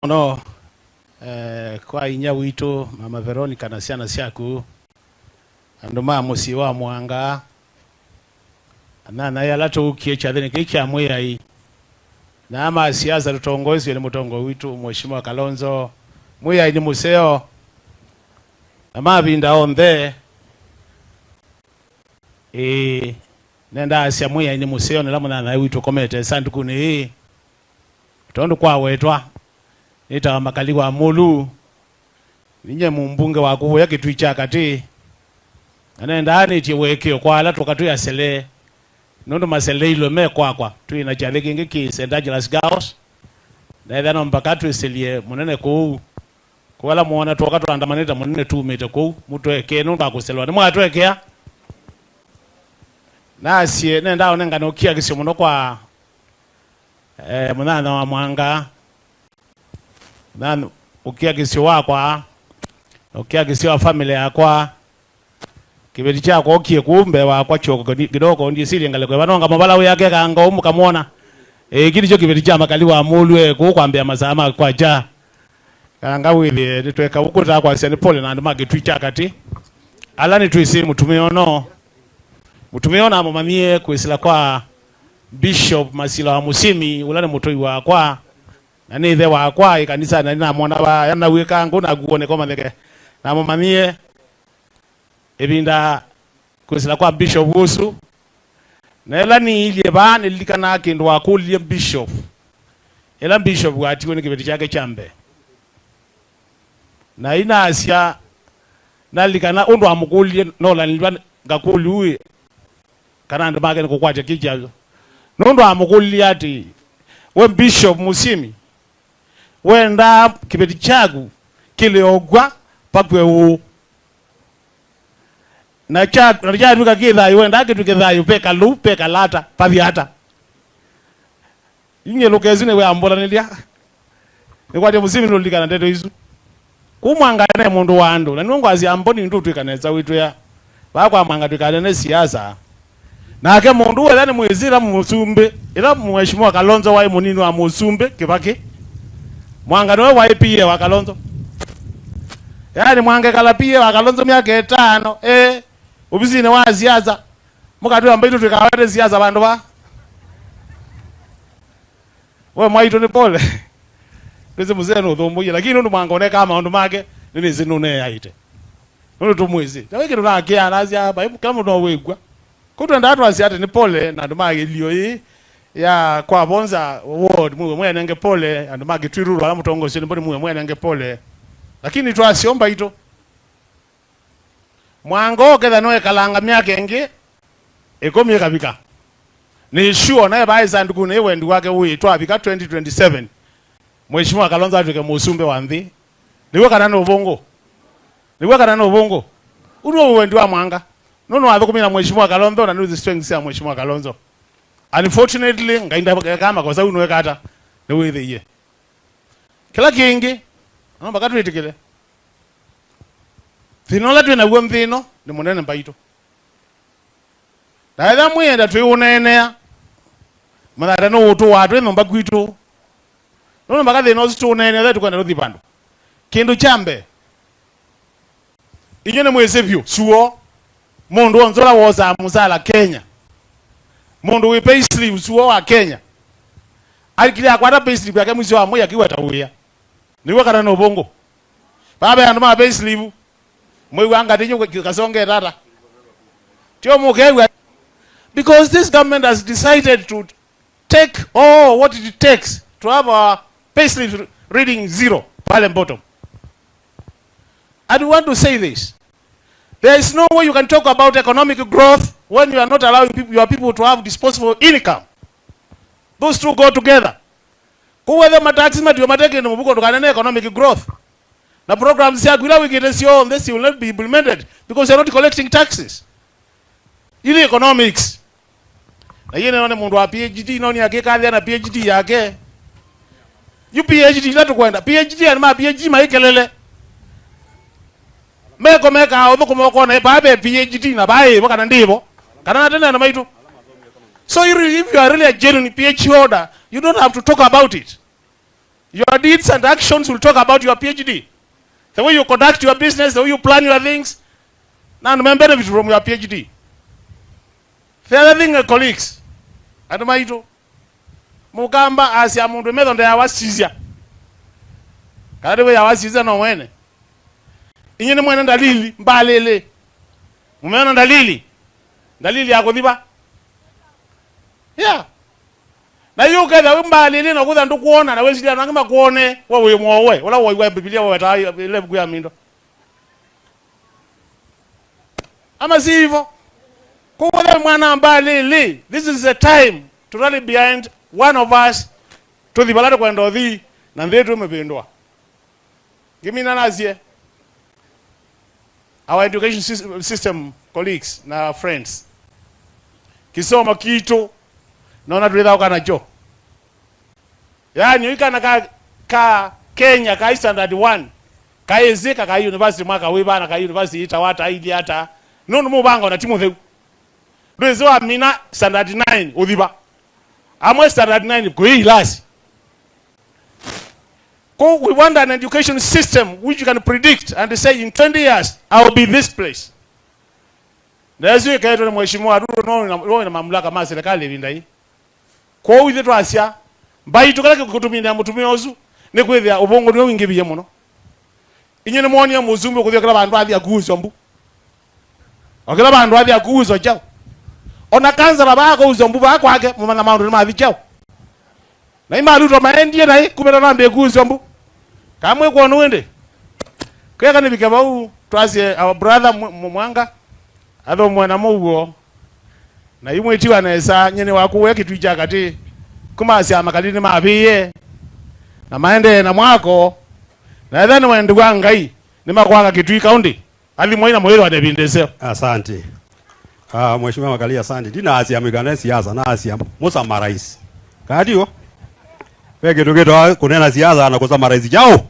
No, kwa inya wito Mama Veronica na siana siaku andoma musi wa mwanga na yalato ukiecha thene kicha mwe ai na ama siasa rutongozi ile mutongo witu Mheshimiwa Kalonzo mwe ai ni museo ama binda onde nenda asia mwe ai ni museo ne lamuna na witu komete sanduku ni tondo kwa wetwa nita makali wa mulu ninye mumbunge wa kuya kitu chakati anaenda ani tiweke kwa ala tokatu ya sele nondo masele ilo me kwa tu ina jale kingi ki sendaje las gaos na ida no mpakatu iselie munene ko wala muona tokatu andamaneta munene tu mete ko muto eke no bakuselwa ni mwatu ekea na sie nenda onenga no kia kisyo muno kwa munana wa mwanga nan ukia kisio wakwa ukia kisio wa familia yakwa kibeti chako okie kumbe wakwa choko kidogo ndi sili ngale kwa banonga mabala yake kanga umukamona kili cho kibeti cha makali wa mulwe ko kwambia mazama kwa ja kanga wili nitweka ukuta kwa siani pole na ndimage twicha kati alani twisi mutumeono amamamie kuisila kwa Bishop Masila wa Musimi ulane mutoi wa kwa nani the wa kwa kanisa na mwana ba yana weka ngo na guone koma ndeke na mamamie ebinda kusila kwa Bishop Wusu na ela ni ile ba nilikana kindu wa kulie Bishop ela Bishop wati woni kibeti chake chambe na ina asia nalikana ondo amukulie no la nilwa ngakuluwe kana ndo magene kokwaje kijazo nondo amukulie ati we Bishop Musimi wenda kibeti chagu kileogwa pakwe u na chagu kakidha wenda kitu kidha peka lu peka lata paviata inge lokezine we ambola nilia nikwati Musimi nolikana ndeto izu kumwangane mundu wandu na nungu azi amboni ndutu ikaneza witu ya bakwa mwanga tukane siasa na ake mundu wela ni mwezira musumbe ila Mheshimiwa Kalonzo wa munini wa musumbe kibaki mwangano wa IPA wa Kalonzo yani mwange kalapia wa Kalonzo miaka 5 ubizine wa ziaza mukatu ambaito tukawate ziaza bandu ba we mwaito ni pole pese muzeno thombuye lakini ndo mwangone kama ndo make nini zinune yaite ndo tumwezi taweke ndo nakia nazi hapa kama ndo wegwa kuto ndatu asiate ni pole na ndo make liyo ya kwa bonza ward mwe nenge pole and magi twiruru ala mutongo sini mboni mwe nenge pole lakini twasiomba ito mwango ketha noe kalanga myake nge ekomi kabika ni sure naye baiza ndugu ne wendi wake uyi twabika 2027 Mheshimiwa Kalonzo atuke musumbe wanthi niwe kana no bongo uno wendi wa mwanga nono athukumira Mheshimiwa Kalonzo na the strengths ya Mheshimiwa Kalonzo. Unfortunately ngainda kama kwa sababu unweka hata the way the year kila kingi naomba katu itikile thinola tu na gwo mthino ni munene mbaito daitha mwenda tu unenea mara no utu watu nomba kwitu no mbaga thino zitu unenea zetu kwenda ruthi bandu kindu chambe inyone mwezevyo suo mundu onzola woza musala Kenya mundu we pay sleeves wa Kenya alikile akwata pay slip yake mwizi wa moya kiwa tawia niwe kana no bongo baba yandu ma pay slip mwe wanga tinyo kasonge tata tio mukewa because this government has decided to take all what it takes to have a pay slip reading 0 pale bottom. I do want to say this. There is no way you can talk about economic growth when you are not allowing your people to have disposable income. Those two go together. Kuweza mataxi matu mateke no mubuko tukana economic growth. Na programs ya gwila wikitesio on this will not be implemented because they are not collecting taxes. Ili economics. Na yene wane mundu wa PhD noni yake kathi na PhD yake. You PhD la tukwenda. PhD ya ma PhD maikelele. Meka obuko na babe PhD na bae baka ndibo kana tena na maitu. So if you are really a genuine PhD holder, you don't have to talk about it. Your deeds and actions will talk about your PhD. The way you conduct your business, the way you plan your things, now you may benefit from your PhD. The other thing, colleagues, Adamaito, Mukamba as ya mundu medo nda yawasizia. Kadiwe yawasizia no mwene. Inyene mwene dalili mbalele. Mumeona dalili? Dalili ya kudhiba? Yeah. Na yuke da mbalele na kudha ndukuona na wezi na ngima kuone wewe mwowe wala wewe Biblia wewe ta ile buku ya mindo. Ama si hivyo? Kwa mwana mbalele, this is the time to rally behind one of us to the balado kwa ndothi na ndetu mependwa. Give me nazie. Our education system colleagues na friends. Kisoma kitu naona tulidha ukanacho. Yani ikana ka Kenya ka standard 1. Ka ezeka ka university mwaka wibana ka university itawata ili hata nunu mubanga na timu theu. Lwezo wa mina standard 9 udhiba. Amwe standard 9 kwa hii lasi. We want an education system which you can predict and say in 20 years I will be this place. Nazo kaito na mheshimiwa Aruro na mamlaka ma serikali linda hii. Kwa hiyo tu asia mbaito kala kutumia mutumia ozu ne kwethia ubongo nyo wingibiye muno. Inyene muoni ya muzumbe kuthia kala bandu athia kuzo mbu. Okela bandu athia kuzo chao. Ona kanza babako uzombu bako ake mumana maundu ma chao. Na imaruto maendie nai kumela nambe kuzo mbu. Kamwe kwa nuende. Kwa kani bikabau twasie our brother Mwanga atho mwana mugo na imwe tiwa nesa nyene wakuwe kitu ijakati kuma sia makalini mabiye na maende na mwako na then wende kwa ngai ni makwanga kitu ikaundi ali moina moyo wa debindeseo. Asante. Mheshimiwa Makalia asante. Dina asia miganda siasa na asia Musa marais. Kadio. Weke tugeto kunena siasa na kosa marais jao.